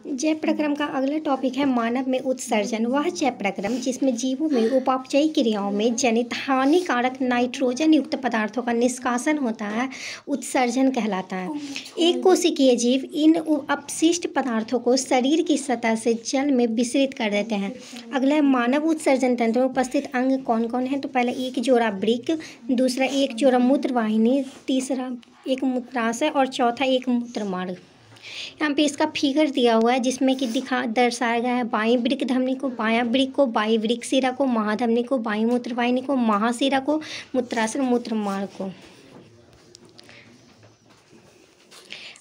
जय प्रक्रम का अगला टॉपिक है मानव में उत्सर्जन। वह जय प्रक्रम जिसमें जीवों में उपापचयी क्रियाओं में जनित हानिकारक नाइट्रोजन युक्त पदार्थों का निष्कासन होता है, उत्सर्जन कहलाता है। एक कोशिकीय जीव इन अपशिष्ट पदार्थों को शरीर की सतह से जल में विसरित कर देते हैं। अगला मानव उत्सर्जन तंत्र में उपस्थित अंग कौन कौन है? तो पहले एक जोड़ा वृक्क, दूसरा एक जोड़ा मूत्रवाहिनी, तीसरा एक मूत्राशय और चौथा एक मूत्रमार्ग। यहाँ पे इसका फिगर दिया हुआ है जिसमें कि दर्शाया गया है बाईं वृक्क धमनी को, बायां वृक्क को, बाईं वृक्क शिरा को, महाधमनी को, बाईं मूत्रवाहिनी को, महाशिरा को, मूत्राशय मूत्रमार्ग को।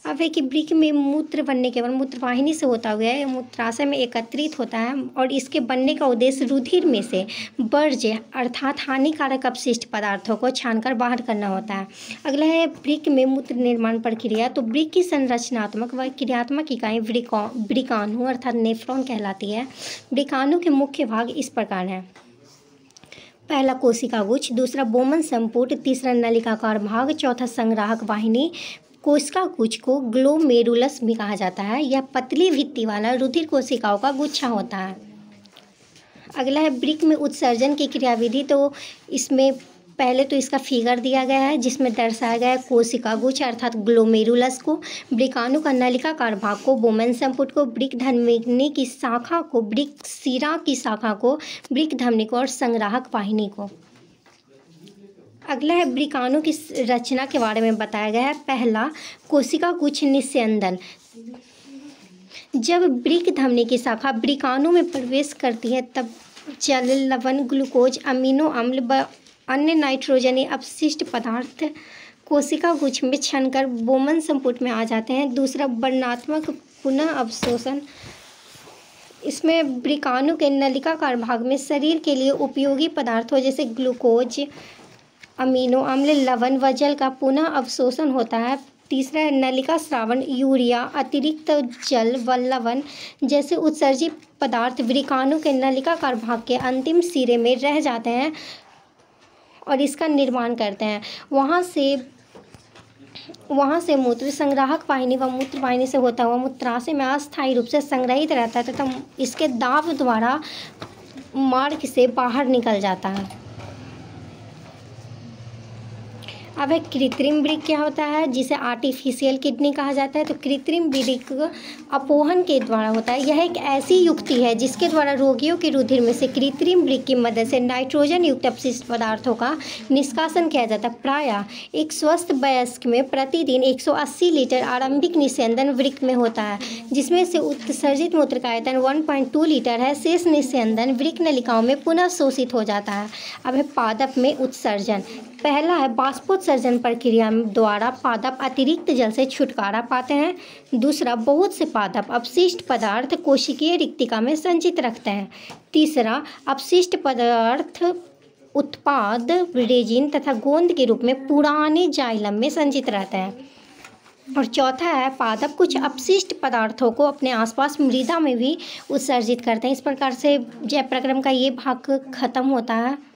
अब है कि वृक्क में मूत्र बनने के बाद मूत्रवाहिनी से होता हुआ मूत्राशय में एकत्रित होता है और इसके बनने का उद्देश्य रुधिर में से वर्ज्य अर्थात हानिकारक अपशिष्ट पदार्थों को छानकर बाहर करना होता है। अगला है वृक्क में मूत्र निर्माण प्रक्रिया। तो वृक्क की संरचनात्मक व क्रियात्मक इकाई वृक्काणु अर्थात नेफ्रॉन कहलाती है। वृक्काणु के मुख्य भाग इस प्रकार हैं। पहला कोशिका गुच्छ, दूसरा बोमन संपुट, तीसरा नलिकाकार भाग, चौथा संग्राहक वाहिनी। कोशिका गुच्छ को ग्लोमेरुलस भी कहा जाता है। यह पतली भित्ति वाला रुधिर कोशिकाओं का गुच्छा होता है। अगला है वृक्क में उत्सर्जन की क्रियाविधि। तो इसमें पहले तो इसका फिगर दिया गया है जिसमें दर्शाया गया है कोशिका गुच्छ अर्थात ग्लोमेरुलस को, वृक्काणु का नलिकाकार भाग को, बोमन संपुट को, वृक्क धमनी की शाखा को, वृक्क शिरा की शाखा को, वृक्क धमनी को और संग्राहक वाहिनी को। अगला है वृक्काणु की रचना के बारे में बताया गया है। पहला कोशिका गुच्छ निस्यंदन। जब वृक्क धमनी की शाखा वृक्काणु में प्रवेश करती है तब जल, लवण, ग्लूकोज, अमीनो अम्ल व अन्य नाइट्रोजनीय अपशिष्ट पदार्थ कोशिका गुच्छ में छनकर बोमन संपुट में आ जाते हैं। दूसरा वर्णनात्मक पुनः अवशोषण। इसमें वृक्काणु के नलिकाकार भाग में शरीर के लिए उपयोगी पदार्थों जैसे ग्लूकोज, अमीनो अम्ल, लवण व जल का पुनः अवशोषण होता है। तीसरा है नलिका स्रावन। यूरिया, अतिरिक्त जल व लवण जैसे उत्सर्जित पदार्थ वृक्काणु के नलिकाकार भाग के अंतिम सिरे में रह जाते हैं और इसका निर्माण करते हैं। वहाँ से मूत्र संग्राहक वाहिनी व मूत्रवाहिनी से होता हुआ मूत्राशय में अस्थायी रूप से संग्रहित रहता है तथा इसके दाब द्वारा मार्ग से बाहर निकल जाता है। अब एक कृत्रिम वृक्क क्या होता है जिसे आर्टिफिशियल किडनी कहा जाता है। तो कृत्रिम वृक्क अपोहन के द्वारा होता है। यह एक ऐसी युक्ति है जिसके द्वारा रोगियों के रुधिर में से कृत्रिम वृक्क की मदद से नाइट्रोजन युक्त अपशिष्ट पदार्थों का निष्कासन किया जाता है। प्रायः एक स्वस्थ वयस्क में प्रतिदिन 180 लीटर आरंभिक निस्यंदन वृक्क में होता है जिसमें से उत्सर्जित मूत्र का आयतन 1.2 लीटर है। शेष निस्यंदन वृक्क नलिकाओं में पुनः शोषित हो जाता है। अब है पादप में उत्सर्जन। पहला है बाष्पोत्सर्जन प्रक्रिया द्वारा पादप अतिरिक्त जल से छुटकारा पाते हैं। दूसरा बहुत से पादप अपशिष्ट पदार्थ कोशिकीय रिक्तिका में संचित रखते हैं। तीसरा अपशिष्ट पदार्थ उत्पाद रेजिन तथा गोंद के रूप में पुराने जाइलम में संचित रहते हैं। और चौथा है पादप कुछ अपशिष्ट पदार्थों को अपने आसपास मृदा में भी उत्सर्जित करते हैं। इस प्रकार से जय प्रक्रम का ये भाग खत्म होता है।